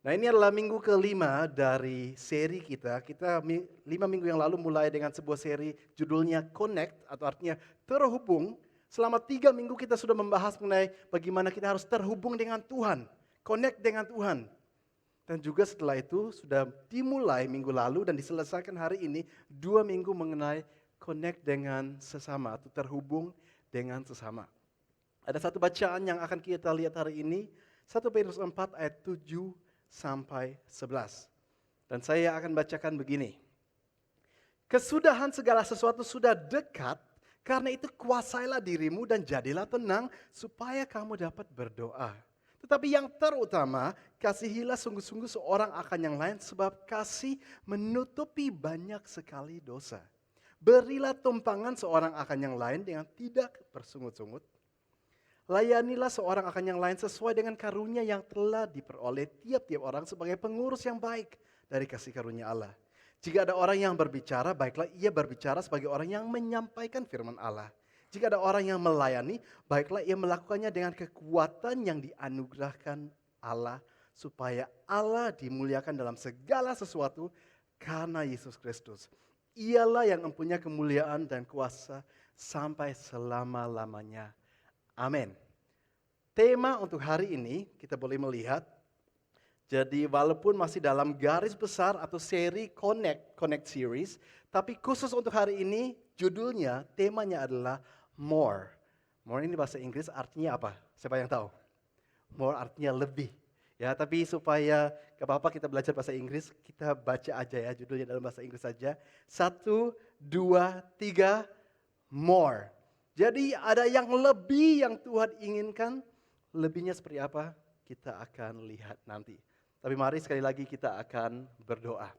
Nah, ini adalah minggu kelima dari seri kita. 5 minggu yang lalu mulai dengan sebuah seri judulnya Connect atau artinya terhubung. Selama 3 minggu kita sudah membahas mengenai bagaimana kita harus terhubung dengan Tuhan. Connect dengan Tuhan. Dan juga setelah itu sudah dimulai minggu lalu dan diselesaikan hari ini 2 minggu mengenai connect dengan sesama atau terhubung dengan sesama. Ada satu bacaan yang akan kita lihat hari ini, 1 Petrus 4 ayat 7 sampai 11. Dan saya akan bacakan begini. Kesudahan segala sesuatu sudah dekat, karena itu kuasailah dirimu dan jadilah tenang supaya kamu dapat berdoa. Tetapi yang terutama, kasihilah sungguh-sungguh seorang akan yang lain sebab kasih menutupi banyak sekali dosa. Berilah tumpangan seorang akan yang lain dengan tidak bersungut-sungut. Layanilah seorang akan yang lain sesuai dengan karunia yang telah diperoleh tiap-tiap orang sebagai pengurus yang baik dari kasih karunia Allah. Jika ada orang yang berbicara, baiklah ia berbicara sebagai orang yang menyampaikan firman Allah. Jika ada orang yang melayani, baiklah ia melakukannya dengan kekuatan yang dianugerahkan Allah, supaya Allah dimuliakan dalam segala sesuatu karena Yesus Kristus. Ialah yang mempunyai kemuliaan dan kuasa sampai selama-lamanya. Amin. Tema untuk hari ini kita boleh melihat, jadi walaupun masih dalam garis besar atau seri Connect Series, tapi khusus untuk hari ini judulnya, temanya adalah More. More ini bahasa Inggris artinya apa? Siapa yang tahu? More artinya lebih. Ya, tapi supaya gak apa-apa kita belajar bahasa Inggris, kita baca aja ya judulnya dalam bahasa Inggris saja. 1, 2, 3, more. Jadi ada yang lebih yang Tuhan inginkan, lebihnya seperti apa? Kita akan lihat nanti. Tapi mari sekali lagi kita akan berdoa.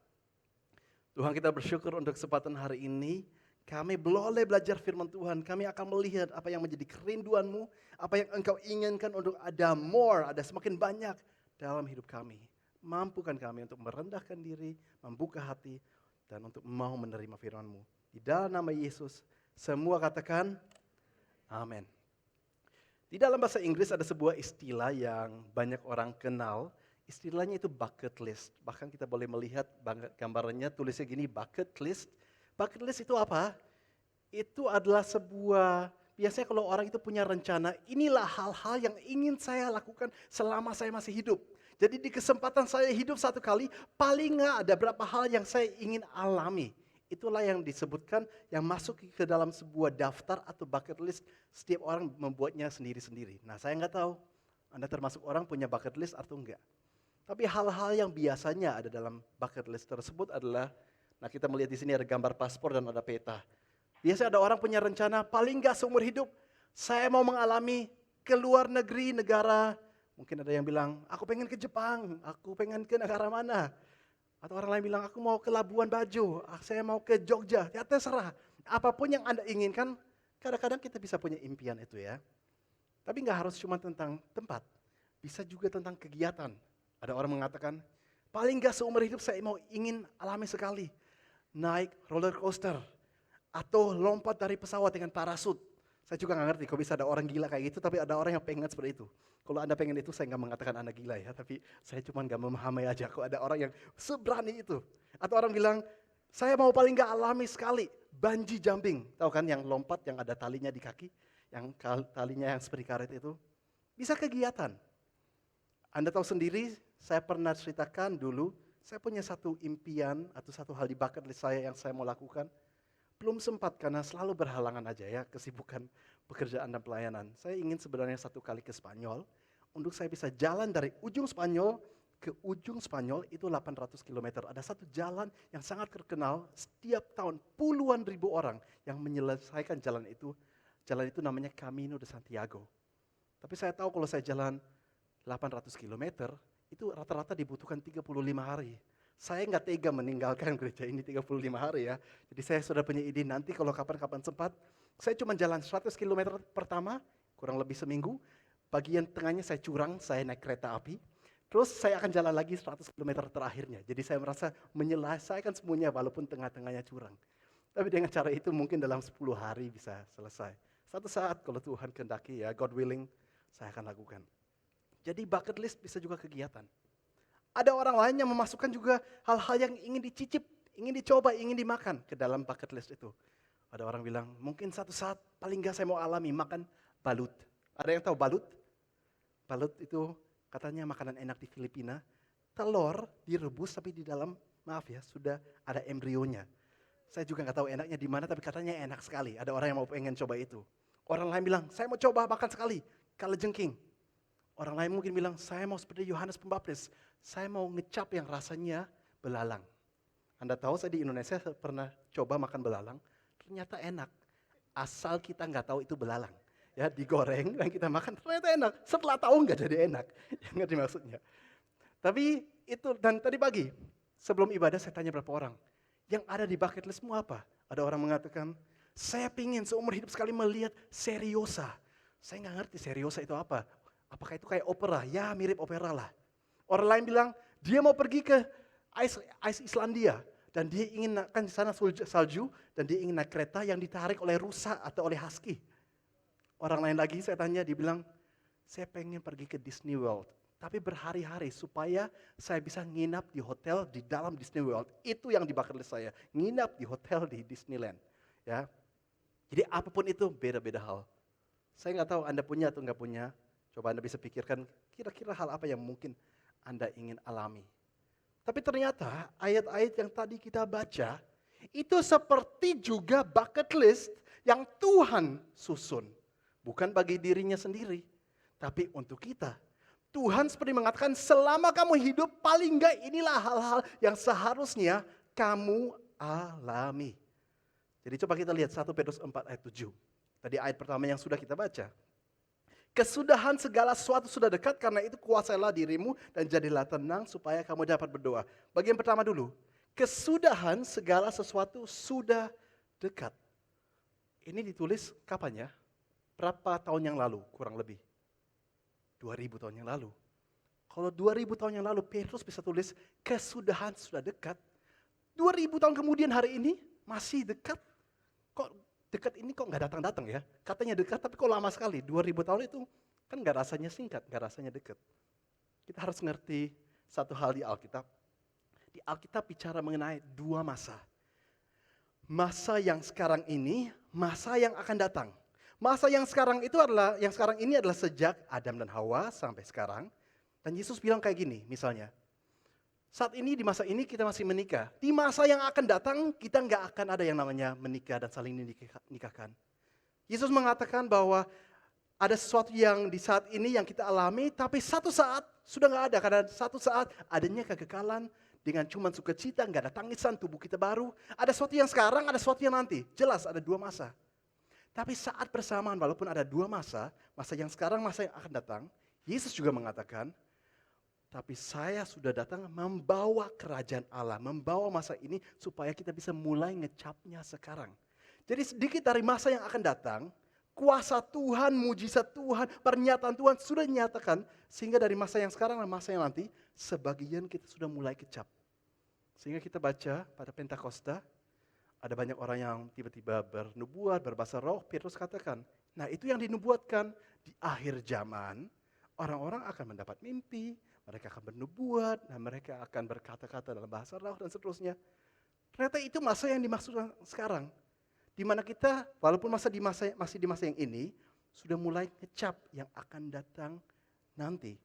Tuhan, kita bersyukur untuk kesempatan hari ini. Kami boleh belajar firman Tuhan. Kami akan melihat apa yang menjadi kerinduan-Mu. Apa yang Engkau inginkan untuk ada more, ada semakin banyak dalam hidup kami. Mampukan kami untuk merendahkan diri, membuka hati, dan untuk mau menerima firman-Mu. Di dalam nama Yesus, semua katakan amin. Di dalam bahasa Inggris ada sebuah istilah yang banyak orang kenal. Istilahnya itu bucket list. Bahkan kita boleh melihat gambarannya tulisnya gini, bucket list. Bucket list itu apa? Itu adalah sebuah, biasanya kalau orang itu punya rencana, inilah hal-hal yang ingin saya lakukan selama saya masih hidup. Jadi di kesempatan saya hidup satu kali, paling nggak ada berapa hal yang saya ingin alami. Itulah yang disebutkan, yang masuk ke dalam sebuah daftar atau bucket list, setiap orang membuatnya sendiri-sendiri. Nah, saya nggak tahu, Anda termasuk orang punya bucket list atau enggak. Tapi hal-hal yang biasanya ada dalam bucket list tersebut adalah, nah kita melihat di sini ada gambar paspor dan ada peta. Biasanya ada orang punya rencana paling nggak seumur hidup, saya mau mengalami ke luar negeri, negara. Mungkin ada yang bilang, aku pengen ke Jepang, aku pengen ke negara mana. Atau orang lain bilang, aku mau ke Labuan Bajo, saya mau ke Jogja. Ya terserah, apapun yang Anda inginkan, kadang-kadang kita bisa punya impian itu ya. Tapi nggak harus cuma tentang tempat, bisa juga tentang kegiatan. Ada orang mengatakan, paling nggak seumur hidup saya mau ingin alami sekali. Naik roller coaster, atau lompat dari pesawat dengan parasut. Saya juga nggak ngerti kok bisa ada orang gila kayak gitu, tapi ada orang yang pengen seperti itu. Kalau Anda pengen itu, saya nggak mengatakan Anda gila ya, tapi saya cuma nggak memahami aja kok ada orang yang seberani itu. Atau orang bilang, saya mau paling nggak alami sekali, bungee jumping. Tahu kan yang lompat, yang ada talinya di kaki, yang talinya yang seperti karet itu. Bisa kegiatan. Anda tahu sendiri, saya pernah ceritakan dulu, saya punya satu impian atau satu hal di bucket list saya yang saya mau lakukan. Belum sempat karena selalu berhalangan aja ya kesibukan pekerjaan dan pelayanan. Saya ingin sebenarnya satu kali ke Spanyol, untuk saya bisa jalan dari ujung Spanyol ke ujung Spanyol itu 800 kilometer. Ada satu jalan yang sangat terkenal, setiap tahun puluhan ribu orang yang menyelesaikan jalan itu. Jalan itu namanya Camino de Santiago. Tapi saya tahu kalau saya jalan 800 kilometer, itu rata-rata dibutuhkan 35 hari. Saya nggak tega meninggalkan gereja ini 35 hari ya. Jadi saya sudah punya ide nanti kalau kapan-kapan sempat, saya cuma jalan 100 kilometer pertama, kurang lebih seminggu. Bagian tengahnya saya curang, saya naik kereta api. Terus saya akan jalan lagi 100 kilometer terakhirnya. Jadi saya merasa menyelesaikan semuanya walaupun tengah-tengahnya curang. Tapi dengan cara itu mungkin dalam 10 hari bisa selesai. Satu saat kalau Tuhan kehendaki ya, God willing, saya akan lakukan. Jadi bucket list bisa juga kegiatan. Ada orang lain yang memasukkan juga hal-hal yang ingin dicicip, ingin dicoba, ingin dimakan ke dalam bucket list itu. Ada orang bilang, mungkin satu saat paling enggak saya mau alami makan balut. Ada yang tahu balut? Balut itu katanya makanan enak di Filipina. Telur direbus tapi di dalam, maaf ya, sudah ada embrionya. Saya juga nggak tahu enaknya di mana, tapi katanya enak sekali. Ada orang yang mau pengen coba itu. Orang lain bilang, saya mau coba makan sekali, kalajengking. Orang lain mungkin bilang, saya mau seperti Yohanes Pembaptis. Saya mau ngecap yang rasanya belalang. Anda tahu saya di Indonesia pernah coba makan belalang, ternyata enak. Asal kita nggak tahu itu belalang. Ya, digoreng dan kita makan, ternyata enak. Setelah tahu nggak jadi enak. Yang ngerti maksudnya. Tapi itu, dan tadi pagi, sebelum ibadah saya tanya berapa orang. Yang ada di bucket listmu apa? Ada orang mengatakan, saya pingin seumur hidup sekali melihat seriosa. Saya nggak ngerti seriosa itu apa. Apakah itu kayak opera? Ya mirip opera lah. Orang lain bilang, dia mau pergi ke Ice Islandia. Dan dia ingin kan di sana salju, dan dia ingin naik kereta yang ditarik oleh rusa atau oleh husky. Orang lain lagi saya tanya, dia bilang, saya pengen pergi ke Disney World. Tapi berhari-hari supaya saya bisa nginap di hotel di dalam Disney World. Itu yang di bucket list saya, nginap di hotel di Disneyland. Ya, jadi apapun itu beda-beda hal. Saya nggak tahu Anda punya atau nggak punya. Coba Anda bisa pikirkan kira-kira hal apa yang mungkin Anda ingin alami. Tapi ternyata ayat-ayat yang tadi kita baca, itu seperti juga bucket list yang Tuhan susun. Bukan bagi dirinya sendiri, tapi untuk kita. Tuhan seperti mengatakan, selama kamu hidup, paling enggak inilah hal-hal yang seharusnya kamu alami. Jadi coba kita lihat 1 Petrus 4 ayat 7. Tadi ayat pertama yang sudah kita baca. Kesudahan segala sesuatu sudah dekat, karena itu kuasailah dirimu dan jadilah tenang supaya kamu dapat berdoa. Bagian pertama dulu, kesudahan segala sesuatu sudah dekat. Ini ditulis kapan ya? Berapa tahun yang lalu kurang lebih? 2000 tahun yang lalu. Kalau 2000 tahun yang lalu Petrus bisa tulis kesudahan sudah dekat. 2000 tahun kemudian hari ini masih dekat. Kok dekat ini kok nggak datang-datang ya? Katanya dekat tapi kok lama sekali. 2000 tahun itu kan nggak rasanya singkat, nggak rasanya dekat. Kita harus ngerti satu hal di Alkitab. Di Alkitab bicara mengenai dua masa. Masa yang sekarang ini, masa yang akan datang. Masa yang sekarang ini adalah sejak Adam dan Hawa sampai sekarang. Dan Yesus bilang kayak gini, misalnya, saat ini di masa ini kita masih menikah. Di masa yang akan datang kita nggak akan ada yang namanya menikah dan saling nikahkan. Yesus mengatakan bahwa ada sesuatu yang di saat ini yang kita alami, tapi satu saat sudah nggak ada. Karena satu saat adanya kekekalan dengan cuma sukacita, nggak ada tangisan, tubuh kita baru. Ada sesuatu yang sekarang, ada sesuatu yang nanti. Jelas ada dua masa. Tapi saat bersamaan walaupun ada dua masa, masa yang sekarang, masa yang akan datang, Yesus juga mengatakan, tapi saya sudah datang membawa kerajaan Allah, membawa masa ini supaya kita bisa mulai ngecapnya sekarang. Jadi sedikit dari masa yang akan datang, kuasa Tuhan, mujizat Tuhan, pernyataan Tuhan sudah dinyatakan, sehingga dari masa yang sekarang dan masa yang nanti, sebagian kita sudah mulai kecap. Sehingga kita baca pada Pentakosta, ada banyak orang yang tiba-tiba bernubuat, berbahasa roh. Petrus katakan, nah itu yang dinubuatkan di akhir zaman, orang-orang akan mendapat mimpi, mereka akan bernubuat, dan mereka akan berkata-kata dalam bahasa roh dan seterusnya. Ternyata itu masa yang dimaksudkan sekarang. Di mana kita, walaupun masih di masa yang ini, sudah mulai ngecap yang akan datang nanti.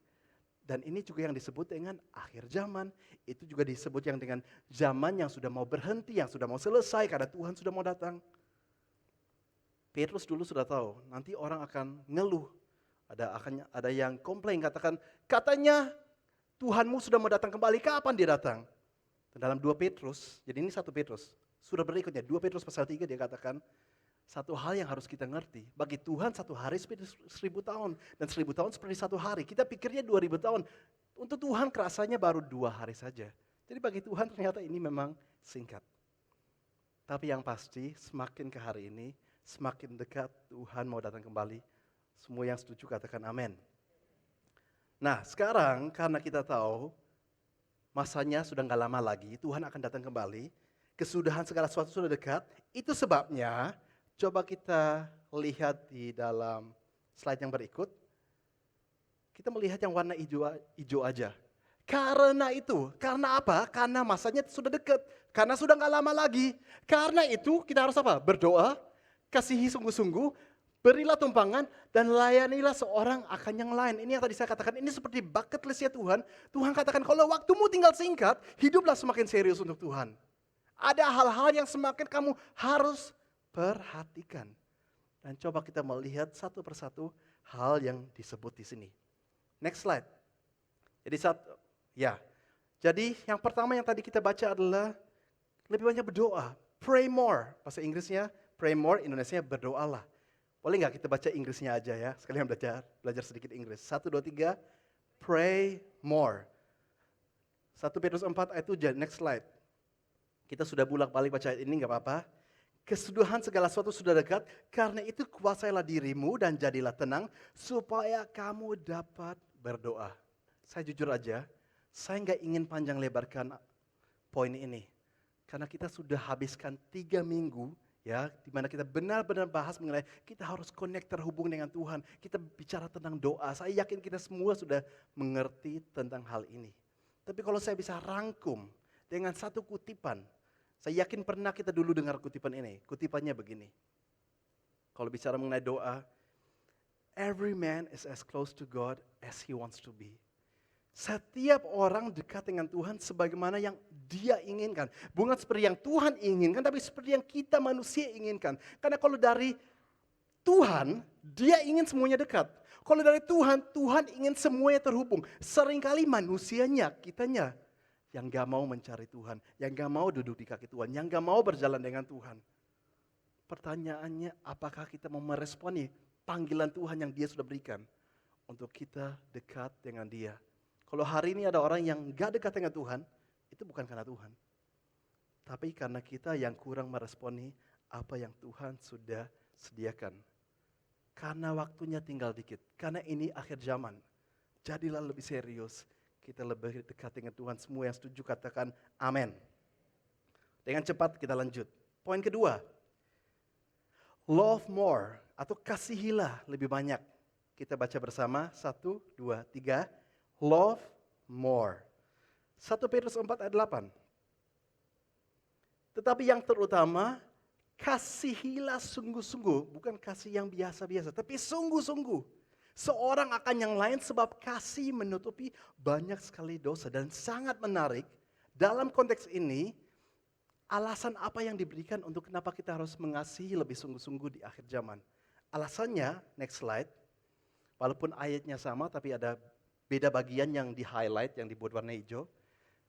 Dan ini juga yang disebut dengan akhir zaman. Itu juga disebut yang dengan zaman yang sudah mau berhenti, yang sudah mau selesai karena Tuhan sudah mau datang. Petrus dulu sudah tahu, nanti orang akan ngeluh. Ada yang komplain, katanya Tuhanmu sudah mau datang kembali, kapan dia datang? Dan dalam 2 Petrus, jadi ini 1 Petrus, sudah berikutnya 2 Petrus pasal 3 dia katakan, satu hal yang harus kita ngerti, bagi Tuhan 1 hari seperti 1000 tahun. Dan 1000 tahun seperti 1 hari. Kita pikirnya 2000 tahun. Untuk Tuhan kerasanya baru 2 hari saja. Jadi bagi Tuhan ternyata ini memang singkat. Tapi yang pasti semakin ke hari ini, semakin dekat Tuhan mau datang kembali. Semua yang setuju katakan amin. Nah sekarang karena kita tahu masanya sudah gak lama lagi, Tuhan akan datang kembali. Kesudahan segala sesuatu sudah dekat. Itu sebabnya coba kita lihat di dalam slide yang berikut. Kita melihat yang warna hijau aja. Karena apa? Karena masanya sudah dekat. Karena sudah nggak lama lagi. Karena itu kita harus apa? Berdoa, kasihi sungguh-sungguh, berilah tumpangan, dan layanilah seorang akan yang lain. Ini yang tadi saya katakan, ini seperti bucket list ya Tuhan. Tuhan katakan kalau waktumu tinggal singkat, hiduplah semakin serius untuk Tuhan. Ada hal-hal yang semakin kamu harus perhatikan. Dan coba kita melihat satu persatu hal yang disebut di sini. Next slide. Jadi yang pertama yang tadi kita baca adalah lebih banyak berdoa. Pray more. Bahasa Inggrisnya pray more, Indonesianya berdoalah. Boleh nggak kita baca Inggrisnya aja ya? Sekalian belajar sedikit Inggris. 1, 2, 3. Pray more. 1 Petrus 4 ayat 7. Next slide. Kita sudah bolak-balik baca ayat ini, nggak apa-apa. Kesudahan segala sesuatu sudah dekat. Karena itu kuasailah dirimu dan jadilah tenang. Supaya kamu dapat berdoa. Saya jujur aja, saya nggak ingin panjang lebarkan poin ini. Karena kita sudah habiskan 3 minggu, ya, di mana kita benar-benar bahas mengenai kita harus connect, terhubung dengan Tuhan. Kita bicara tentang doa. Saya yakin kita semua sudah mengerti tentang hal ini. Tapi kalau saya bisa rangkum dengan satu kutipan, saya yakin pernah kita dulu dengar kutipan ini. Kutipannya begini. Kalau bicara mengenai doa, every man is as close to God as he wants to be. Setiap orang dekat dengan Tuhan sebagaimana yang dia inginkan. Bukan seperti yang Tuhan inginkan, tapi seperti yang kita manusia inginkan. Karena kalau dari Tuhan, dia ingin semuanya dekat. Kalau dari Tuhan, Tuhan ingin semuanya terhubung. Seringkali manusianya, kitanya, yang gak mau mencari Tuhan, yang gak mau duduk di kaki Tuhan, yang gak mau berjalan dengan Tuhan. Pertanyaannya, apakah kita mau meresponi panggilan Tuhan yang dia sudah berikan untuk kita dekat dengan dia? Kalau hari ini ada orang yang gak dekat dengan Tuhan, itu bukan karena Tuhan. Tapi karena kita yang kurang meresponi apa yang Tuhan sudah sediakan. Karena waktunya tinggal dikit. Karena ini akhir zaman. Jadilah lebih serius. Kita lebih dekat dengan Tuhan. Semua yang setuju katakan amin. Dengan cepat kita lanjut. Poin kedua. Love more atau kasihilah lebih banyak. Kita baca bersama. 1, 2, 3. Love more. 1 Petrus 4 ayat 8. Tetapi yang terutama, kasihilah sungguh-sungguh. Bukan kasih yang biasa-biasa, tapi sungguh-sungguh. Seorang akan yang lain sebab kasih menutupi banyak sekali dosa. Dan sangat menarik, dalam konteks ini, alasan apa yang diberikan untuk kenapa kita harus mengasihi lebih sungguh-sungguh di akhir zaman. Alasannya, next slide, walaupun ayatnya sama tapi ada beda bagian yang di-highlight, yang dibuat warna hijau.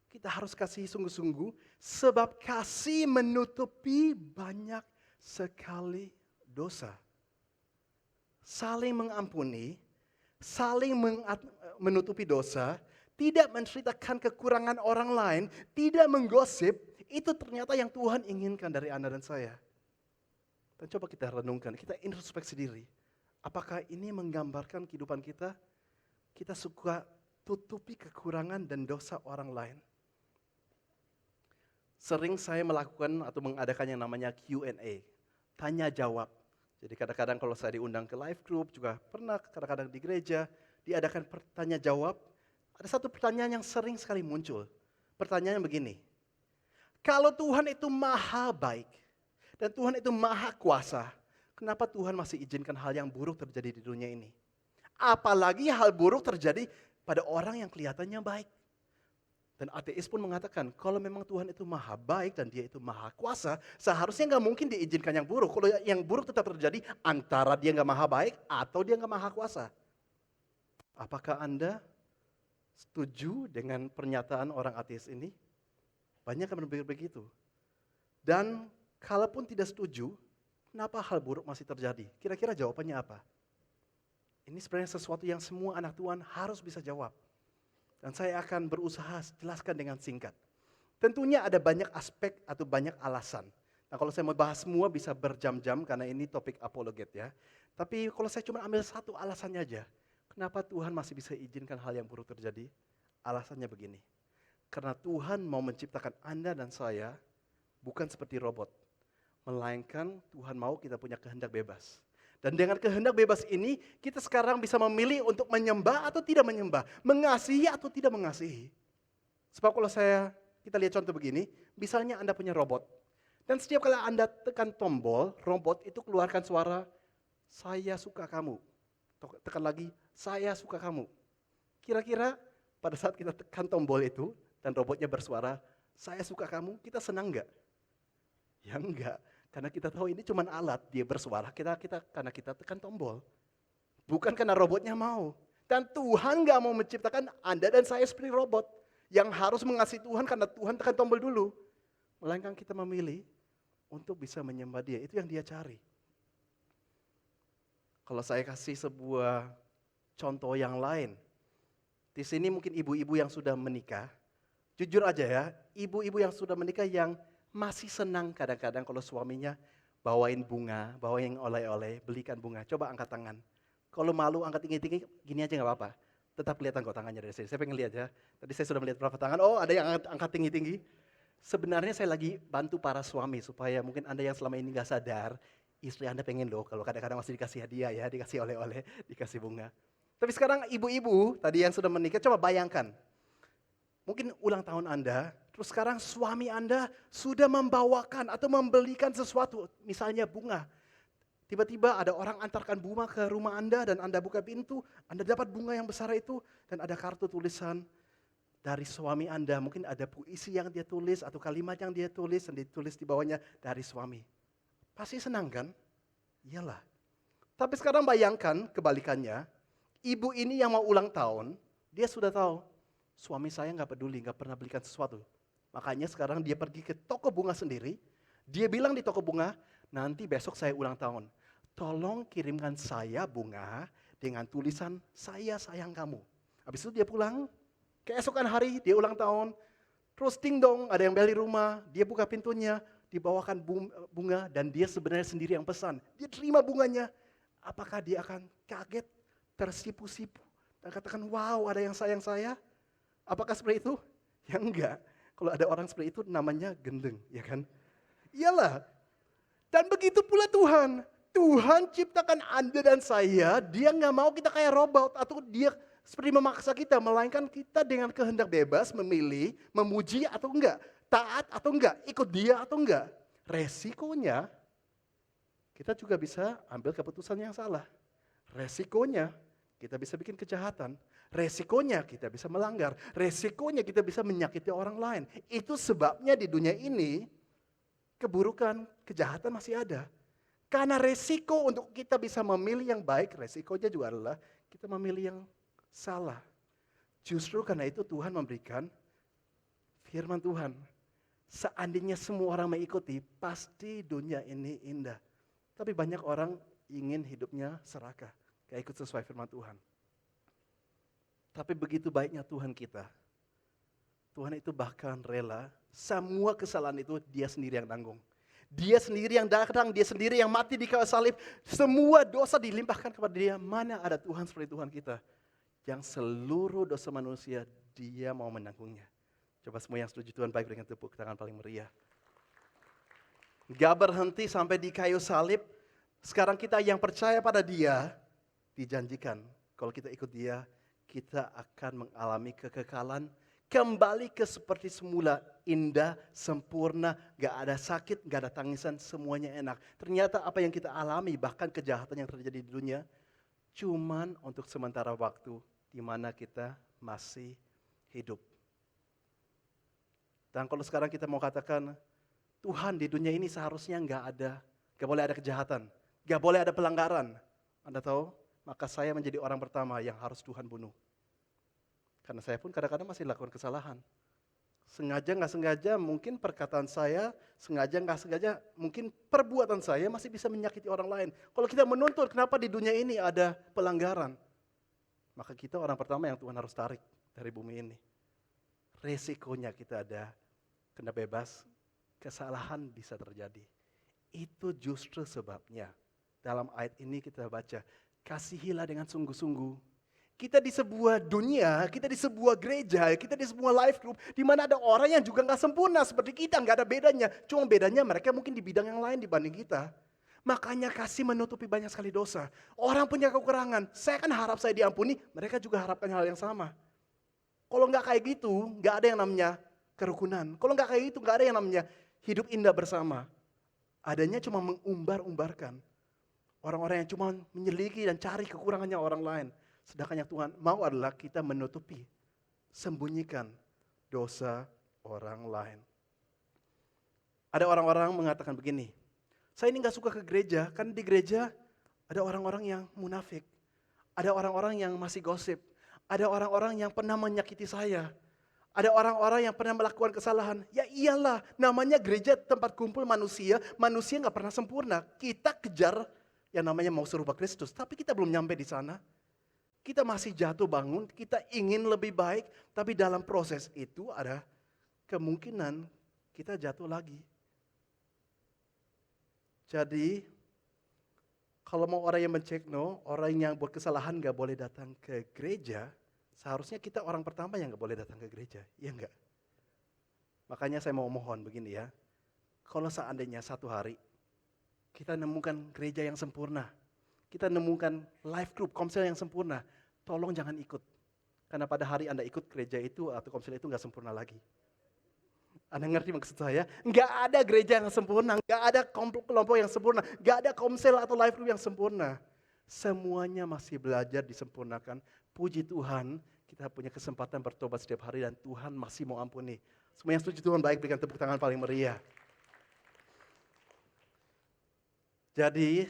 Kita harus kasih sungguh-sungguh sebab kasih menutupi banyak sekali dosa. Saling mengampuni, saling menutupi dosa, tidak menceritakan kekurangan orang lain, tidak menggosip, itu ternyata yang Tuhan inginkan dari Anda dan saya. Dan coba kita renungkan, kita introspeksi diri. Apakah ini menggambarkan kehidupan kita? Kita suka tutupi kekurangan dan dosa orang lain. Sering saya melakukan atau mengadakan yang namanya Q&A, tanya jawab. Jadi kadang-kadang kalau saya diundang ke live group, juga pernah kadang-kadang di gereja, diadakan tanya jawab. Ada satu pertanyaan yang sering sekali muncul. Pertanyaannya begini, kalau Tuhan itu maha baik, dan Tuhan itu maha kuasa, kenapa Tuhan masih izinkan hal yang buruk terjadi di dunia ini? Apalagi hal buruk terjadi pada orang yang kelihatannya baik. Dan ateis pun mengatakan, kalau memang Tuhan itu maha baik dan dia itu maha kuasa, seharusnya nggak mungkin diizinkan yang buruk. Kalau yang buruk tetap terjadi, antara dia nggak maha baik atau dia nggak maha kuasa. Apakah Anda setuju dengan pernyataan orang ateis ini? Banyak yang berpikir begitu. Dan kalaupun tidak setuju, kenapa hal buruk masih terjadi? Kira-kira jawabannya apa? Ini sebenarnya sesuatu yang semua anak Tuhan harus bisa jawab. Dan saya akan berusaha jelaskan dengan singkat. Tentunya ada banyak aspek atau banyak alasan. Nah kalau saya mau bahas semua bisa berjam-jam karena ini topik apologet ya. Tapi kalau saya cuma ambil satu alasannya aja. Kenapa Tuhan masih bisa izinkan hal yang buruk terjadi? Alasannya begini. Karena Tuhan mau menciptakan Anda dan saya bukan seperti robot. Melainkan Tuhan mau kita punya kehendak bebas. Dan dengan kehendak bebas ini, kita sekarang bisa memilih untuk menyembah atau tidak menyembah. Mengasihi atau tidak mengasihi. Sebab kalau kita lihat contoh begini, misalnya Anda punya robot. Dan setiap kali Anda tekan tombol, robot itu keluarkan suara, saya suka kamu. Tekan lagi, saya suka kamu. Kira-kira pada saat kita tekan tombol itu, dan robotnya bersuara, saya suka kamu, kita senang nggak? Ya enggak, karena kita tahu ini cuma alat, dia bersuara, karena kita tekan tombol. Bukan karena robotnya mau. Dan Tuhan nggak mau menciptakan Anda dan saya seperti robot, yang harus mengasihi Tuhan karena Tuhan tekan tombol dulu. Melainkan kita memilih untuk bisa menyembah dia, itu yang dia cari. Kalau saya kasih sebuah contoh yang lain, di sini mungkin ibu-ibu yang sudah menikah, jujur aja ya, ibu-ibu yang sudah menikah yang masih senang kadang-kadang kalau suaminya bawain bunga, bawain oleh-oleh, belikan bunga. Coba angkat tangan. Kalau malu angkat tinggi-tinggi, gini aja nggak apa-apa. Tetap kelihatan kok tangannya dari sini. Saya pengen lihat ya. Tadi saya sudah melihat berapa tangan. Oh, ada yang angkat tinggi-tinggi. Sebenarnya saya lagi bantu para suami supaya mungkin Anda yang selama ini nggak sadar, istri Anda pengen loh kalau kadang-kadang masih dikasih hadiah ya, dikasih oleh-oleh, dikasih bunga. Tapi sekarang ibu-ibu tadi yang sudah menikah, coba bayangkan. Mungkin ulang tahun Anda, terus sekarang suami Anda sudah membawakan atau membelikan sesuatu, misalnya bunga. Tiba-tiba ada orang antarkan bunga ke rumah Anda dan Anda buka pintu, Anda dapat bunga yang besar itu dan ada kartu tulisan dari suami Anda. Mungkin ada puisi yang dia tulis atau kalimat yang dia tulis dan ditulis di bawahnya dari suami. Pasti senang kan? Iyalah. Tapi sekarang bayangkan kebalikannya, ibu ini yang mau ulang tahun, dia sudah tahu, suami saya nggak peduli, nggak pernah belikan sesuatu. Makanya sekarang dia pergi ke toko bunga sendiri, dia bilang di toko bunga, nanti besok saya ulang tahun. Tolong kirimkan saya bunga dengan tulisan, saya sayang kamu. Habis itu dia pulang, keesokan hari dia ulang tahun, terus ding dong ada yang beli rumah, dia buka pintunya, dibawakan bunga dan dia sebenarnya sendiri yang pesan. Dia terima bunganya, apakah dia akan kaget, tersipu-sipu, dan katakan wow ada yang sayang saya? Apakah seperti itu? Ya enggak. Kalau ada orang seperti itu namanya gendeng, ya kan? Iyalah. Dan begitu pula Tuhan. Tuhan ciptakan Anda dan saya, dia nggak mau kita kayak robot atau dia seperti memaksa kita, melainkan kita dengan kehendak bebas memilih, memuji atau enggak, taat atau enggak, ikut dia atau enggak. Resikonya kita juga bisa ambil keputusan yang salah. Resikonya kita bisa bikin kejahatan. Resikonya kita bisa melanggar. Resikonya kita bisa menyakiti orang lain. Itu sebabnya di dunia ini keburukan, kejahatan masih ada. Karena resiko untuk kita bisa memilih yang baik, resikonya juga adalah kita memilih yang salah. Justru karena itu Tuhan memberikan firman Tuhan. Seandainya semua orang mengikuti, pasti dunia ini indah. Tapi banyak orang ingin hidupnya serakah, gak ikut sesuai firman Tuhan. Tapi begitu baiknya Tuhan kita, Tuhan itu bahkan rela semua kesalahan itu dia sendiri yang tanggung. Dia sendiri yang datang, dia sendiri yang mati di kayu salib. Semua dosa dilimpahkan kepada dia. Mana ada Tuhan seperti Tuhan kita. Yang seluruh dosa manusia dia mau menanggungnya. Coba semua yang setuju Tuhan baik dengan tepuk tangan paling meriah. Gak berhenti sampai di kayu salib. Sekarang kita yang percaya pada dia, dijanjikan kalau kita ikut dia, kita akan mengalami kekekalan, kembali ke seperti semula, indah, sempurna, gak ada sakit, gak ada tangisan, semuanya enak. Ternyata apa yang kita alami, bahkan kejahatan yang terjadi di dunia, cuman untuk sementara waktu, di mana kita masih hidup. Dan kalau sekarang kita mau katakan, Tuhan di dunia ini seharusnya gak boleh ada kejahatan, gak boleh ada pelanggaran. Anda tahu, maka saya menjadi orang pertama yang harus Tuhan bunuh. Karena saya pun kadang-kadang masih lakukan kesalahan. Sengaja nggak sengaja mungkin perkataan saya, sengaja nggak sengaja mungkin perbuatan saya masih bisa menyakiti orang lain. Kalau kita menuntut kenapa di dunia ini ada pelanggaran, maka kita orang pertama yang Tuhan harus tarik dari bumi ini. Resikonya kita ada kena bebas, kesalahan bisa terjadi. Itu justru sebabnya dalam ayat ini kita baca, kasihilah dengan sungguh-sungguh. Kita di sebuah dunia, kita di sebuah gereja, kita di sebuah life group, di mana ada orang yang juga nggak sempurna seperti kita, nggak ada bedanya. Cuma bedanya mereka mungkin di bidang yang lain dibanding kita. Makanya kasih menutupi banyak sekali dosa. Orang punya kekurangan, saya kan harap saya diampuni, mereka juga harapkan hal yang sama. Kalau nggak kayak gitu, nggak ada yang namanya kerukunan. Kalau nggak kayak gitu, nggak ada yang namanya hidup indah bersama. Adanya cuma mengumbar-umbarkan. Orang-orang yang cuma menyelidiki dan cari kekurangannya orang lain. Sedangkan yang Tuhan mau adalah kita menutupi, sembunyikan dosa orang lain. Ada orang-orang mengatakan begini, saya ini gak suka ke gereja, kan di gereja ada orang-orang yang munafik. Ada orang-orang yang masih gosip. Ada orang-orang yang pernah menyakiti saya. Ada orang-orang yang pernah melakukan kesalahan. Ya iyalah, namanya gereja tempat kumpul manusia. Manusia gak pernah sempurna. Kita kejar yang namanya mau serupa Kristus. Tapi kita belum nyampe di sana. Kita masih jatuh bangun, kita ingin lebih baik. Tapi dalam proses itu ada kemungkinan kita jatuh lagi. Jadi, kalau mau orang yang mencekno, orang yang buat kesalahan gak boleh datang ke gereja, seharusnya kita orang pertama yang gak boleh datang ke gereja, iya enggak? Makanya saya mau mohon begini ya, kalau seandainya satu hari kita nemukan gereja yang sempurna, kita nemukan life group, komsel yang sempurna, tolong jangan ikut. Karena pada hari Anda ikut gereja itu atau komsel itu gak sempurna lagi. Anda ngerti maksud saya? Nggak ada gereja yang sempurna, nggak ada kelompok yang sempurna, nggak ada komsel atau life group yang sempurna. Semuanya masih belajar disempurnakan. Puji Tuhan, kita punya kesempatan bertobat setiap hari dan Tuhan masih mau ampuni. Semua yang setuju Tuhan baik, berikan tepuk tangan paling meriah. Jadi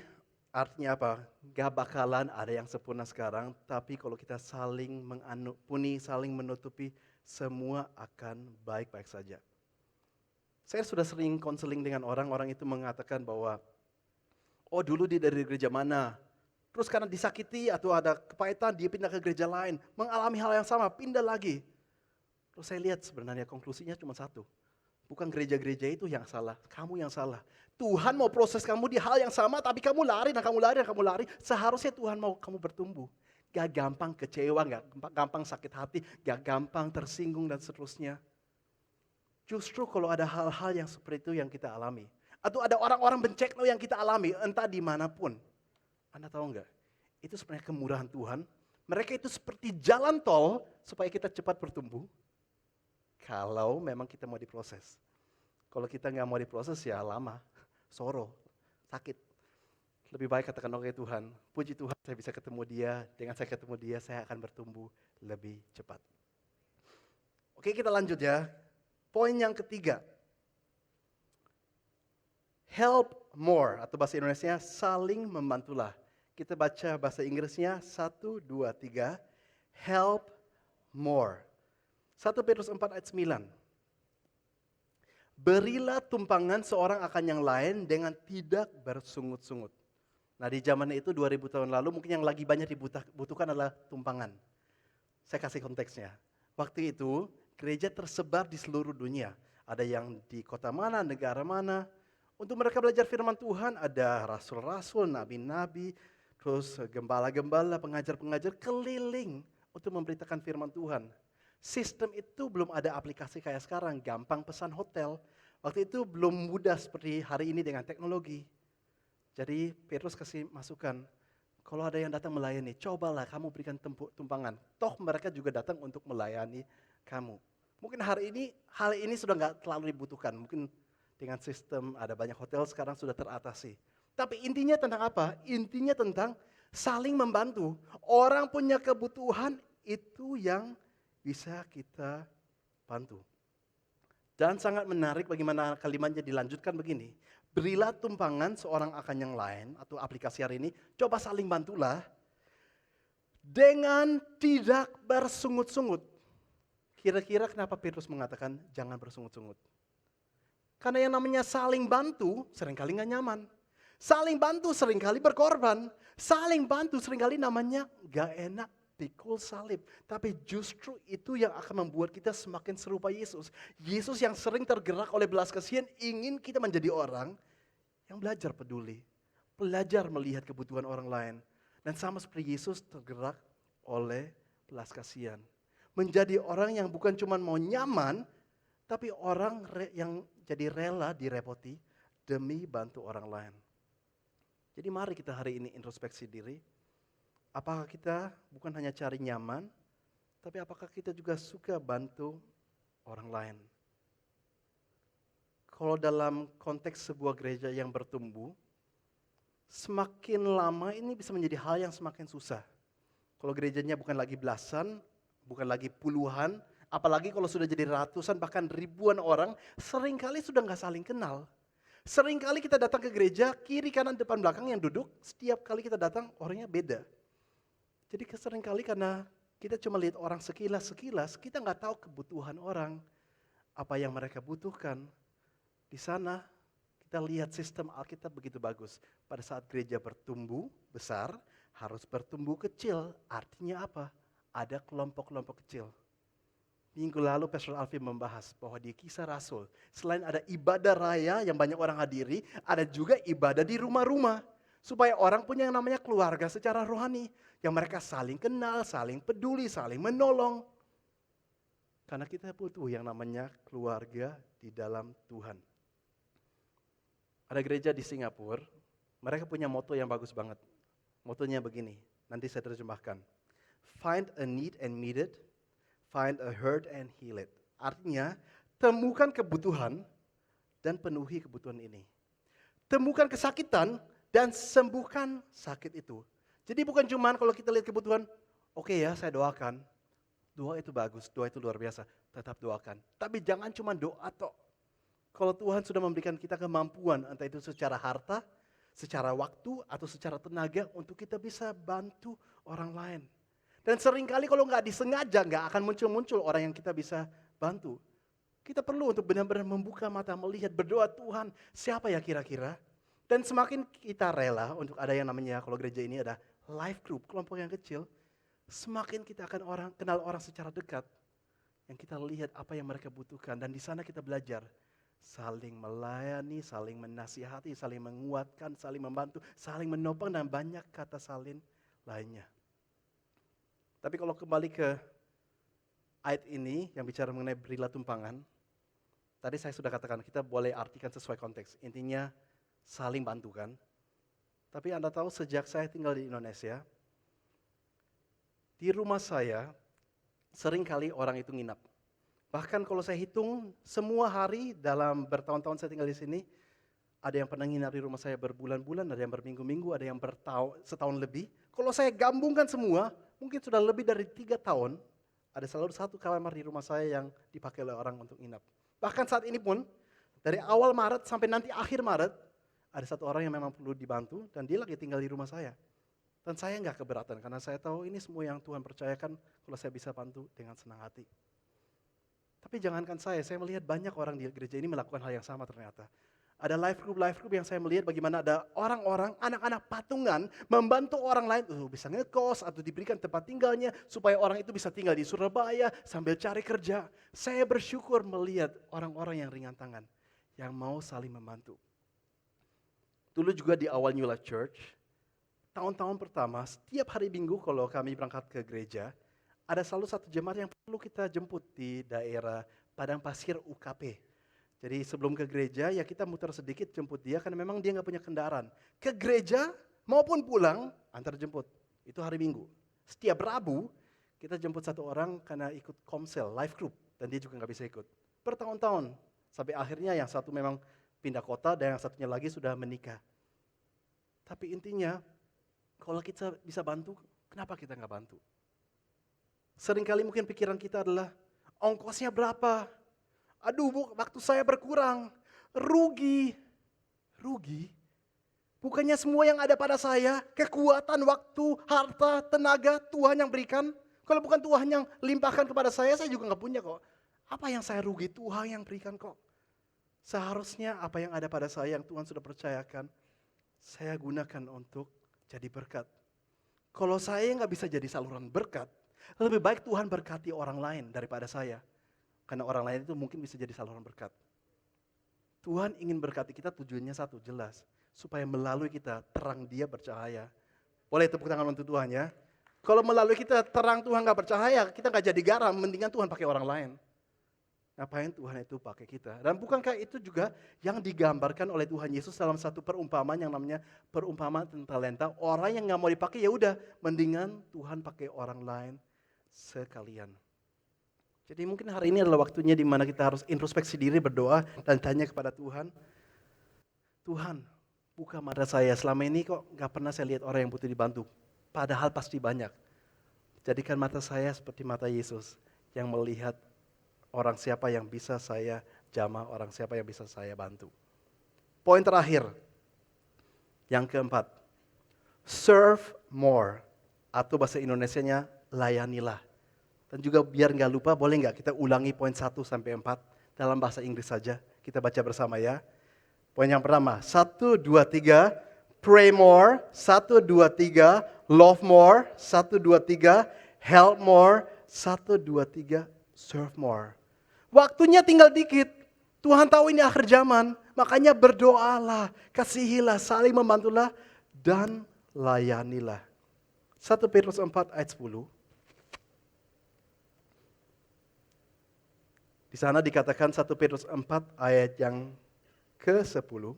artinya apa? Gak bakalan ada yang sempurna sekarang, tapi kalau kita saling mengampuni, saling menutupi, semua akan baik-baik saja. Saya sudah sering konseling dengan orang itu mengatakan bahwa, oh dulu dia dari gereja mana, terus karena disakiti atau ada kepahitan dia pindah ke gereja lain, mengalami hal yang sama, pindah lagi. Terus saya lihat sebenarnya konklusinya cuma satu, bukan gereja-gereja itu yang salah, kamu yang salah. Tuhan mau proses kamu di hal yang sama, tapi kamu lari dan kamu lari dan kamu lari. Seharusnya Tuhan mau kamu bertumbuh. Gak gampang kecewa, gak gampang sakit hati, gak gampang tersinggung dan seterusnya. Justru kalau ada hal-hal yang seperti itu yang kita alami. Atau ada orang-orang bencekno yang kita alami, entah dimanapun. Anda tahu nggak? Itu sebenarnya kemurahan Tuhan. Mereka itu seperti jalan tol supaya kita cepat bertumbuh. Kalau memang kita mau diproses. Kalau kita nggak mau diproses ya lama, soro, sakit. Lebih baik katakan oke Tuhan, puji Tuhan saya bisa ketemu dia. Dengan saya ketemu dia saya akan bertumbuh lebih cepat. Oke kita lanjut ya. Poin yang ketiga, help more atau bahasa Indonesia saling membantulah. Kita baca bahasa Inggrisnya 1, 2, 3, help more. 1 Petrus 4 ayat 9. Berilah tumpangan seorang akan yang lain dengan tidak bersungut-sungut. Nah di zaman itu 2000 tahun lalu mungkin yang lagi banyak dibutuhkan adalah tumpangan. Saya kasih konteksnya. Waktu itu gereja tersebar di seluruh dunia. Ada yang di kota mana, negara mana. Untuk mereka belajar firman Tuhan ada rasul-rasul, nabi-nabi, terus gembala-gembala, pengajar-pengajar keliling untuk memberitakan firman Tuhan. Sistem itu belum ada aplikasi kayak sekarang, gampang pesan hotel. Waktu itu belum mudah seperti hari ini dengan teknologi. Jadi Petrus kasih masukan, kalau ada yang datang melayani, cobalah kamu berikan tumpangan. Toh mereka juga datang untuk melayani kamu. Mungkin hari ini hal ini sudah nggak terlalu dibutuhkan. Mungkin dengan sistem ada banyak hotel sekarang sudah teratasi. Tapi intinya tentang apa? Intinya tentang saling membantu. Orang punya kebutuhan itu yang bisa kita bantu. Dan sangat menarik bagaimana kalimatnya dilanjutkan begini. Berilah tumpangan seorang akan yang lain atau aplikasi hari ini. Coba saling bantulah dengan tidak bersungut-sungut. Kira-kira kenapa Petrus mengatakan jangan bersungut-sungut? Karena yang namanya saling bantu seringkali gak nyaman. Saling bantu seringkali berkorban. Saling bantu seringkali namanya gak enak, pikul salib. Tapi justru itu yang akan membuat kita semakin serupa Yesus. Yesus yang sering tergerak oleh belas kasihan ingin kita menjadi orang yang belajar peduli. Belajar melihat kebutuhan orang lain. Dan sama seperti Yesus tergerak oleh belas kasihan. Menjadi orang yang bukan cuma mau nyaman, tapi orang yang jadi rela direpoti demi bantu orang lain. Jadi mari kita hari ini introspeksi diri. Apakah kita bukan hanya cari nyaman, Tapi apakah kita juga suka bantu orang lain? Kalau dalam konteks sebuah gereja yang bertumbuh, semakin lama ini bisa menjadi hal yang semakin susah. Kalau gerejanya bukan lagi belasan, bukan lagi puluhan, apalagi kalau sudah jadi ratusan bahkan ribuan orang, seringkali sudah nggak saling kenal. Seringkali kita datang ke gereja, kiri, kanan, depan, belakang yang duduk, setiap kali kita datang orangnya beda. Jadi seringkali karena kita cuma lihat orang sekilas-sekilas, kita nggak tahu kebutuhan orang, apa yang mereka butuhkan. Di sana kita lihat sistem Alkitab begitu bagus. Pada saat gereja bertumbuh besar, harus bertumbuh kecil. Artinya apa? Ada kelompok-kelompok kecil. Minggu lalu Pastor Alfi membahas bahwa di Kisah Rasul, selain ada ibadah raya yang banyak orang hadiri, ada juga ibadah di rumah-rumah. Supaya orang punya yang namanya keluarga secara rohani. Yang mereka saling kenal, saling peduli, saling menolong. Karena kita butuh yang namanya keluarga di dalam Tuhan. Ada gereja di Singapura, mereka punya moto yang bagus banget. Motonya begini, nanti saya terjemahkan. Find a need and meet it, find a hurt and heal it. Artinya, temukan kebutuhan dan penuhi kebutuhan ini. Temukan kesakitan dan sembuhkan sakit itu. Jadi bukan cuma kalau kita lihat kebutuhan, oke ya saya doakan. Doa itu bagus, doa itu luar biasa, tetap doakan. Tapi jangan cuma doa toh. Kalau Tuhan sudah memberikan kita kemampuan, entah itu secara harta, secara waktu, atau secara tenaga untuk kita bisa bantu orang lain. Dan seringkali kalau nggak disengaja, nggak akan muncul-muncul orang yang kita bisa bantu. Kita perlu untuk benar-benar membuka mata, melihat, berdoa Tuhan, siapa ya kira-kira? Dan semakin kita rela untuk ada yang namanya, kalau gereja ini ada life group, kelompok yang kecil, semakin kita akan kenal orang secara dekat. Yang kita lihat apa yang mereka butuhkan, dan di sana kita belajar. Saling melayani, saling menasihati, saling menguatkan, saling membantu, saling menopang, dan banyak kata salin lainnya. Tapi kalau kembali ke ayat ini yang bicara mengenai berilah tumpangan, tadi saya sudah katakan kita boleh artikan sesuai konteks. Intinya saling bantu kan. Tapi Anda tahu sejak saya tinggal di Indonesia, di rumah saya seringkali orang itu nginap. Bahkan kalau saya hitung semua hari dalam bertahun-tahun saya tinggal di sini, ada yang pernah nginap di rumah saya berbulan-bulan, ada yang berminggu-minggu, ada yang setahun lebih. Kalau saya gabungkan semua, mungkin sudah lebih dari 3 tahun, ada selalu satu kamar di rumah saya yang dipakai oleh orang untuk nginap. Bahkan saat ini pun, dari awal Maret sampai nanti akhir Maret, ada satu orang yang memang perlu dibantu dan dia lagi tinggal di rumah saya. Dan saya nggak keberatan karena saya tahu ini semua yang Tuhan percayakan kalau saya bisa bantu dengan senang hati. Tapi jangankan saya melihat banyak orang di gereja ini melakukan hal yang sama ternyata. Ada life group yang saya melihat bagaimana ada orang-orang, anak-anak patungan membantu orang lain bisa ngekos atau diberikan tempat tinggalnya supaya orang itu bisa tinggal di Surabaya sambil cari kerja. Saya bersyukur melihat orang-orang yang ringan tangan, yang mau saling membantu. Dulu juga di awal New Life Church, tahun-tahun pertama setiap hari Minggu kalau kami berangkat ke gereja, ada selalu satu jemaat yang perlu kita jemput di daerah Padang Pasir UKP. Jadi sebelum ke gereja ya kita muter sedikit jemput dia karena memang dia nggak punya kendaraan. Ke gereja maupun pulang antar jemput. Itu hari Minggu. Setiap Rabu kita jemput satu orang karena ikut komsel, life group. Dan dia juga nggak bisa ikut. Bertahun-tahun. Sampai akhirnya yang satu memang pindah kota dan yang satunya lagi sudah menikah. Tapi intinya kalau kita bisa bantu, kenapa kita nggak bantu? Seringkali mungkin pikiran kita adalah, ongkosnya berapa? Aduh Bu, waktu saya berkurang. Rugi. Bukannya semua yang ada pada saya, kekuatan, waktu, harta, tenaga, Tuhan yang berikan. Kalau bukan Tuhan yang limpahkan kepada saya juga nggak punya kok. Apa yang saya rugi, Tuhan yang berikan kok. Seharusnya apa yang ada pada saya yang Tuhan sudah percayakan, saya gunakan untuk jadi berkat. Kalau saya nggak bisa jadi saluran berkat, lebih baik Tuhan berkati orang lain daripada saya. Karena orang lain itu mungkin bisa jadi saluran berkat. Tuhan ingin berkati kita tujuannya satu, jelas. Supaya melalui kita terang dia bercahaya. Boleh tepuk tangan untuk Tuhan ya. Kalau melalui kita terang Tuhan gak bercahaya, kita gak jadi garam, mendingan Tuhan pakai orang lain. Ngapain Tuhan itu pakai kita? Dan bukankah itu juga yang digambarkan oleh Tuhan Yesus dalam satu perumpamaan yang namanya perumpamaan tentang talenta. Orang yang gak mau dipakai ya udah, mendingan Tuhan pakai orang lain. sekalian. Jadi mungkin hari ini adalah waktunya di mana kita harus introspeksi diri, berdoa dan tanya kepada Tuhan. Tuhan, buka mata saya, selama ini kok gak pernah saya lihat orang yang butuh dibantu. Padahal pasti banyak. Jadikan mata saya seperti mata Yesus yang melihat orang siapa yang bisa saya jamah, orang siapa yang bisa saya bantu. Poin terakhir, yang keempat, serve more, atau bahasa Indonesianya layanilah. Dan juga biar nggak lupa, boleh nggak kita ulangi poin 1 sampai 4 dalam bahasa Inggris saja. Kita baca bersama ya. Poin yang pertama, 1, 2, 3, pray more, 1, 2, 3, love more, 1, 2, 3, help more, 1, 2, 3, serve more. Waktunya tinggal dikit. Tuhan tahu ini akhir zaman, makanya berdoalah, kasihilah, saling membantulah, dan layanilah. 1 Petrus 4 ayat 10. Di sana dikatakan 1 Petrus 4 ayat yang ke-10.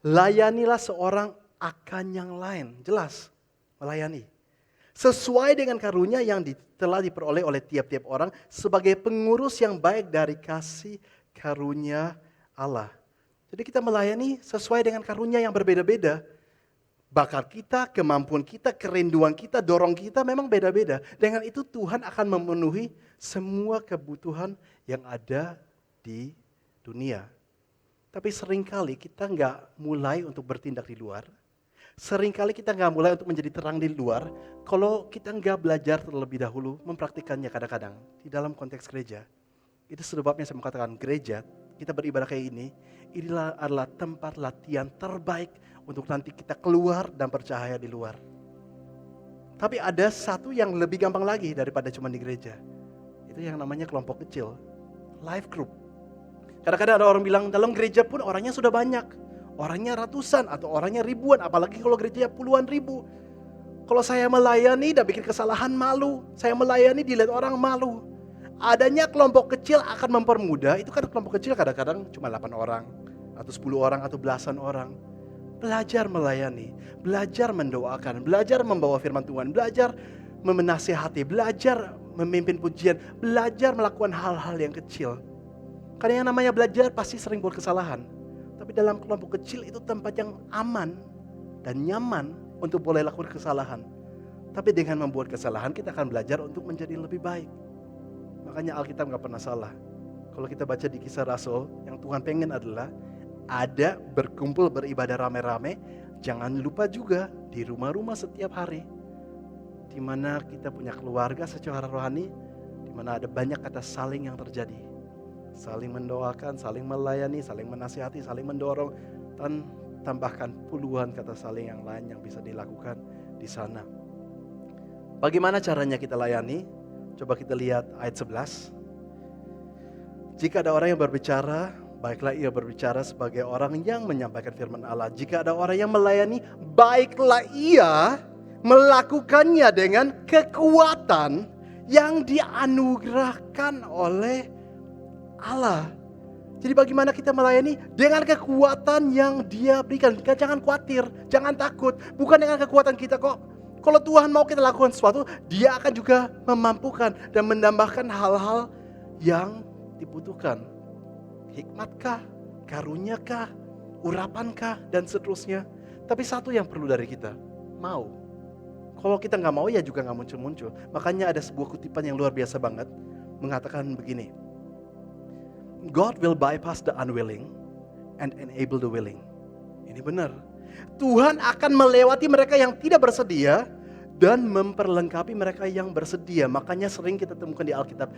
Layanilah seorang akan yang lain. Jelas, melayani. Sesuai dengan karunia yang telah diperoleh oleh tiap-tiap orang sebagai pengurus yang baik dari kasih karunia Allah. Jadi kita melayani sesuai dengan karunia yang berbeda-beda. Bakat kita, kemampuan kita, kerinduan kita, dorong kita memang beda-beda. Dengan itu Tuhan akan memenuhi semua kebutuhan yang ada di dunia. Tapi seringkali kita nggak mulai untuk bertindak di luar. Seringkali kita nggak mulai untuk menjadi terang di luar. Kalau kita nggak belajar terlebih dahulu mempraktikannya kadang-kadang di dalam konteks gereja. Itu sebabnya saya mengatakan gereja, kita beribadah kayak ini, inilah adalah tempat latihan terbaik untuk nanti kita keluar dan bercahaya di luar. Tapi ada satu yang lebih gampang lagi daripada cuma di gereja. Itu yang namanya kelompok kecil, life group. Kadang-kadang ada orang bilang dalam gereja pun orangnya sudah banyak. Orangnya ratusan atau orangnya ribuan, apalagi kalau gereja puluhan ribu. Kalau saya melayani dan bikin kesalahan malu, saya melayani dilihat orang malu. Adanya kelompok kecil akan mempermudah, itu kan kelompok kecil kadang-kadang cuma 8 orang, atau 10 orang, atau belasan orang. Belajar melayani, belajar mendoakan, belajar membawa firman Tuhan, belajar menasihati, belajar memimpin pujian, belajar melakukan hal-hal yang kecil. Karena yang namanya belajar pasti sering buat kesalahan. Tapi dalam kelompok kecil itu tempat yang aman dan nyaman untuk boleh lakukan kesalahan. Tapi dengan membuat kesalahan kita akan belajar untuk menjadi lebih baik. Makanya Alkitab gak pernah salah. Kalau kita baca di Kisah Rasul, yang Tuhan pengen adalah ada berkumpul beribadah rame-rame. Jangan lupa juga di rumah-rumah setiap hari. Di mana kita punya keluarga secara rohani, di mana ada banyak kata saling yang terjadi. Saling mendoakan, saling melayani, saling menasihati, saling mendorong, dan tambahkan puluhan kata saling yang lain yang bisa dilakukan di sana. Bagaimana caranya kita layani? Coba kita lihat ayat 11. Jika ada orang yang berbicara, baiklah ia berbicara sebagai orang yang menyampaikan firman Allah. Jika ada orang yang melayani, baiklah ia melakukannya dengan kekuatan yang dianugerahkan oleh Allah. Jadi bagaimana kita melayani? Dengan kekuatan yang Dia berikan. Jangan khawatir, jangan takut. Bukan dengan kekuatan kita kok. Kalau Tuhan mau kita lakukan sesuatu, Dia akan juga memampukan dan menambahkan hal-hal yang dibutuhkan. Hikmatkah, karuniakah, urapankah, dan seterusnya. Tapi satu yang perlu dari kita, mau. Kalau kita gak mau ya juga gak muncul-muncul. Makanya ada sebuah kutipan yang luar biasa banget, mengatakan begini. God will bypass the unwilling and enable the willing. Ini benar. Tuhan akan melewati mereka yang tidak bersedia dan memperlengkapi mereka yang bersedia. Makanya sering kita temukan di Alkitab,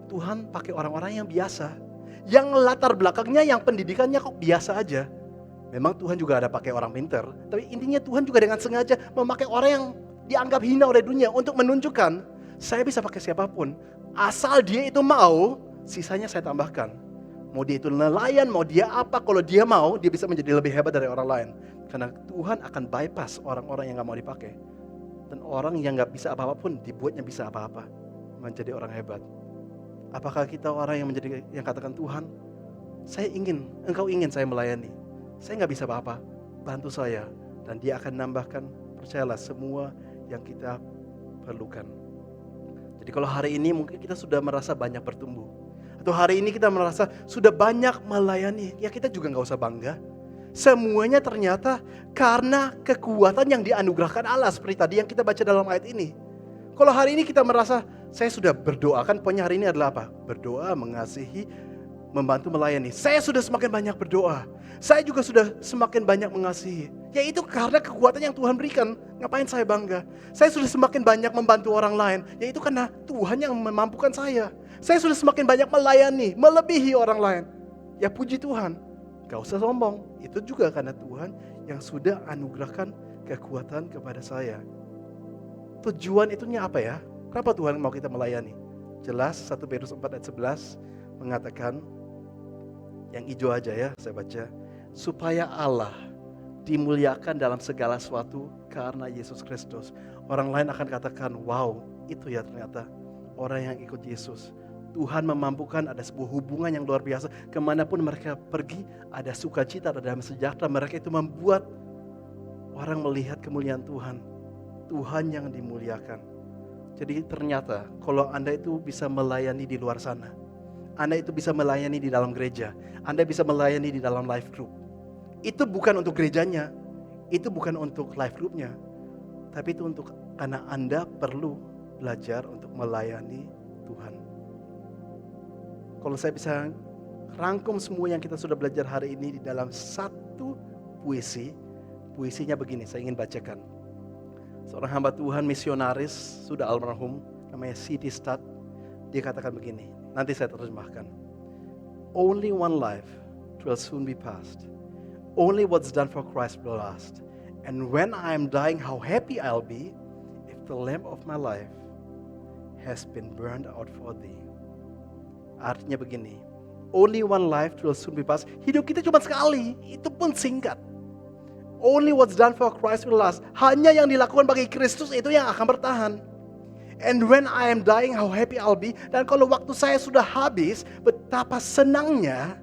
Tuhan pakai orang-orang yang biasa. Yang latar belakangnya, yang pendidikannya kok biasa aja. Memang Tuhan juga ada pakai orang pintar. Tapi intinya Tuhan juga dengan sengaja memakai orang yang dianggap hina oleh dunia untuk menunjukkan, saya bisa pakai siapapun. Asal dia itu mau, sisanya saya tambahkan. Mau dia itu nelayan, mau dia apa, kalau dia mau, dia bisa menjadi lebih hebat dari orang lain. Karena Tuhan akan bypass orang-orang yang gak mau dipakai. Dan orang yang gak bisa apa-apa pun dibuatnya bisa apa-apa. Menjadi orang hebat. Apakah kita orang yang katakan Tuhan, Engkau ingin saya melayani. Saya gak bisa apa-apa, bantu saya. Dan Dia akan nambahkan, percayalah semua yang kita perlukan. Jadi kalau hari ini mungkin kita sudah merasa banyak bertumbuh. Atau hari ini kita merasa sudah banyak melayani. Ya kita juga gak usah bangga. Semuanya ternyata karena kekuatan yang dianugerahkan Allah. Seperti tadi yang kita baca dalam ayat ini. Kalau hari ini kita merasa saya sudah berdoa, kan poinnya hari ini adalah apa? Berdoa, mengasihi, membantu melayani. Saya sudah semakin banyak berdoa. Saya juga sudah semakin banyak mengasihi. Ya itu karena kekuatan yang Tuhan berikan. Ngapain saya bangga? Saya sudah semakin banyak membantu orang lain. Ya itu karena Tuhan yang memampukan saya. Saya sudah semakin banyak melayani, melebihi orang lain. Ya puji Tuhan. Gak usah sombong. Itu juga karena Tuhan yang sudah anugerahkan kekuatan kepada saya. Tujuan itunya apa ya? Kenapa Tuhan mau kita melayani? Jelas 1 Petrus 4 ayat 11 mengatakan, yang hijau aja ya saya baca. Supaya Allah dimuliakan dalam segala sesuatu karena Yesus Kristus. Orang lain akan katakan, wow, itu ya ternyata orang yang ikut Yesus. Tuhan memampukan, ada sebuah hubungan yang luar biasa. Kemanapun mereka pergi, ada sukacita, ada damai sejahtera. Mereka itu membuat orang melihat kemuliaan Tuhan. Tuhan yang dimuliakan. Jadi ternyata kalau Anda itu bisa melayani di luar sana, Anda itu bisa melayani di dalam gereja, Anda bisa melayani di dalam life group. Itu bukan untuk gerejanya, itu bukan untuk life groupnya, tapi itu untuk karena Anda perlu belajar untuk melayani Tuhan. Kalau saya bisa rangkum semua yang kita sudah belajar hari ini di dalam satu puisi, puisinya begini, saya ingin bacakan. Seorang hamba Tuhan misionaris, sudah almarhum, namanya C.T. Studd, dia katakan begini, nanti saya terjemahkan. Only one life will soon be past. Only what's done for Christ will last. And when I am dying, how happy I'll be if the lamp of my life has been burned out for thee. Artinya begini, only one life will soon be past. Hidup kita cuma sekali, itu pun singkat. Only what's done for Christ will last. Hanya yang dilakukan bagi Kristus itu yang akan bertahan. And when I am dying, how happy I'll be. Dan kalau waktu saya sudah habis, betapa senangnya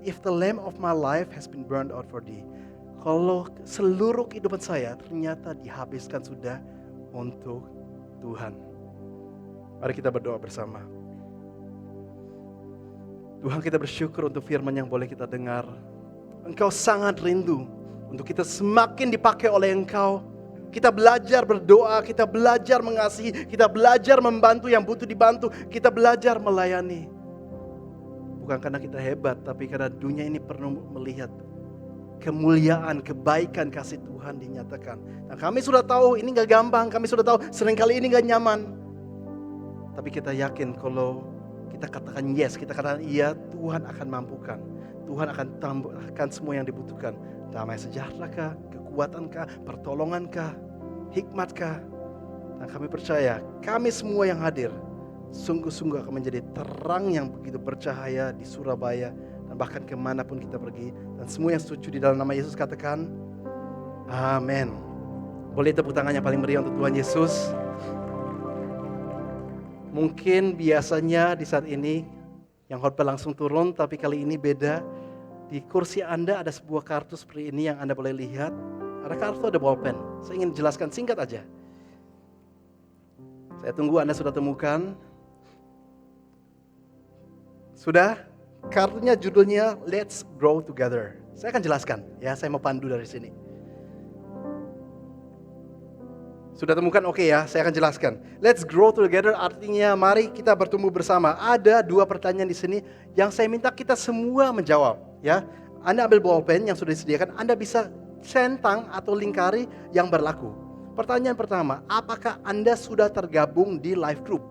if the lamp of my life has been burned out for thee. Kalau seluruh kehidupan saya ternyata dihabiskan sudah untuk Tuhan. Mari kita berdoa bersama. Tuhan, kita bersyukur untuk firman yang boleh kita dengar. Engkau sangat rindu untuk kita semakin dipakai oleh Engkau. Kita belajar berdoa, kita belajar mengasihi, kita belajar membantu yang butuh dibantu, kita belajar melayani. Bukan karena kita hebat, tapi karena dunia ini perlu melihat kemuliaan, kebaikan, kasih Tuhan dinyatakan. Nah, kami sudah tahu ini gak gampang, kami sudah tahu seringkali ini gak nyaman. Tapi kita yakin kalau kita katakan yes, kita katakan iya, Tuhan akan mampukan. Tuhan akan tambahkan semua yang dibutuhkan. Damai sejahtera kah, kekuatan kah, pertolongan kah, hikmat kah. Dan kami percaya kami semua yang hadir sungguh-sungguh akan menjadi terang yang begitu bercahaya di Surabaya dan bahkan kemanapun kita pergi. Dan semua yang setuju di dalam nama Yesus katakan amin. Boleh tepuk tangan yang paling meriah untuk Tuhan Yesus. Mungkin biasanya di saat ini yang khotbah langsung turun, tapi kali ini beda. Di kursi Anda ada sebuah kartu seperti ini yang Anda boleh lihat. Ada kartu, ada bolpen. Saya ingin jelaskan singkat aja. Saya tunggu Anda sudah temukan. Sudah? Kartunya judulnya Let's Grow Together. Saya akan jelaskan, ya, saya mau pandu dari sini. Sudah temukan? Oke ya, saya akan jelaskan. Let's grow together artinya mari kita bertumbuh bersama. Ada 2 pertanyaan di sini yang saya minta kita semua menjawab. Ya, Anda ambil bolpen yang sudah disediakan, Anda bisa centang atau lingkari yang berlaku. Pertanyaan pertama, apakah Anda sudah tergabung di life group?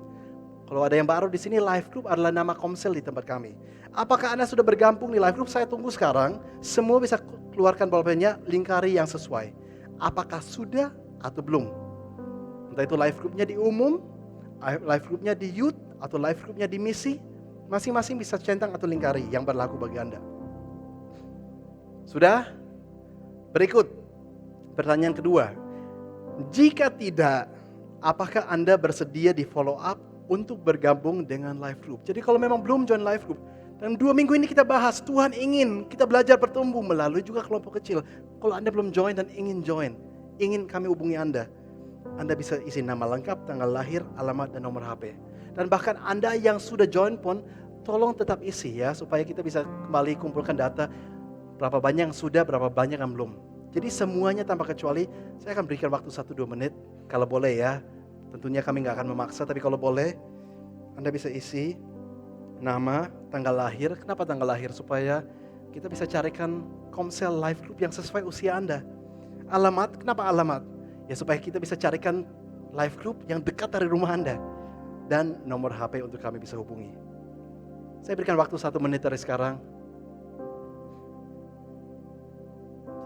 Kalau ada yang baru di sini, life group adalah nama komsel di tempat kami. Apakah Anda sudah bergabung di life group? Saya tunggu sekarang. Semua bisa keluarkan bolpennya, lingkari yang sesuai. Apakah sudah atau belum? Entah itu life groupnya di umum, life groupnya di youth, atau life groupnya di misi. Masing-masing bisa centang atau lingkari yang berlaku bagi Anda. Sudah? Berikut pertanyaan kedua. Jika tidak, apakah Anda bersedia di follow up untuk bergabung dengan life group? Jadi kalau memang belum join life group, dan 2 minggu ini kita bahas, Tuhan ingin kita belajar bertumbuh melalui juga kelompok kecil. Kalau Anda belum join dan ingin join, ingin kami hubungi Anda, Anda bisa isi nama lengkap, tanggal lahir, alamat, dan nomor HP. Dan bahkan Anda yang sudah join pun, tolong tetap isi ya, supaya kita bisa kembali kumpulkan data berapa banyak yang sudah, berapa banyak yang belum. Jadi semuanya tanpa kecuali, saya akan berikan waktu 1-2 menit, kalau boleh ya. Tentunya kami nggak akan memaksa, tapi kalau boleh, Anda bisa isi nama, tanggal lahir. Kenapa tanggal lahir? Supaya kita bisa carikan Komsel live group yang sesuai usia Anda. Alamat, kenapa alamat? Ya supaya kita bisa carikan live group yang dekat dari rumah Anda. Dan nomor HP untuk kami bisa hubungi. Saya berikan waktu 1 menit dari sekarang.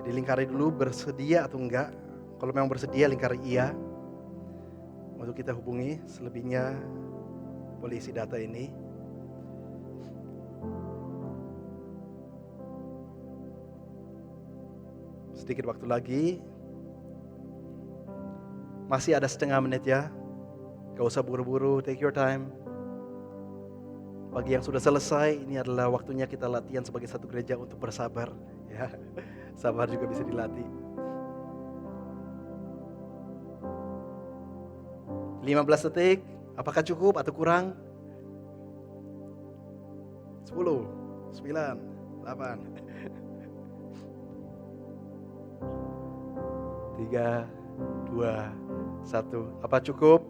Jadi lingkari dulu bersedia atau enggak. Kalau memang bersedia lingkari iya. Untuk kita hubungi, selebihnya boleh isi data ini. Sedikit waktu lagi. Masih ada setengah menit ya. Gak usah buru-buru, take your time. Bagi yang sudah selesai, ini adalah waktunya kita latihan sebagai satu gereja untuk bersabar. Ya, sabar juga bisa dilatih. 15 detik, apakah cukup atau kurang? 10, 9, 8, 3, 2, 1. Apa cukup?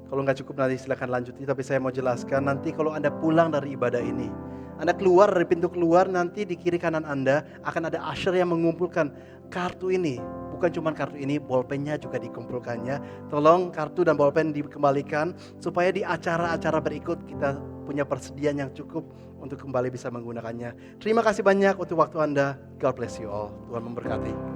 Kalau nggak cukup nanti silakan lanjuti, tapi saya mau jelaskan nanti kalau Anda pulang dari ibadah ini, Anda keluar dari pintu keluar, nanti di kiri kanan Anda akan ada usher yang mengumpulkan kartu ini. Bukan cuma kartu ini, bolpennya juga dikumpulkannya. Tolong kartu dan bolpen dikembalikan supaya di acara-acara berikut kita punya persediaan yang cukup untuk kembali bisa menggunakannya. Terima kasih banyak untuk waktu Anda. God bless you all. Tuhan memberkati.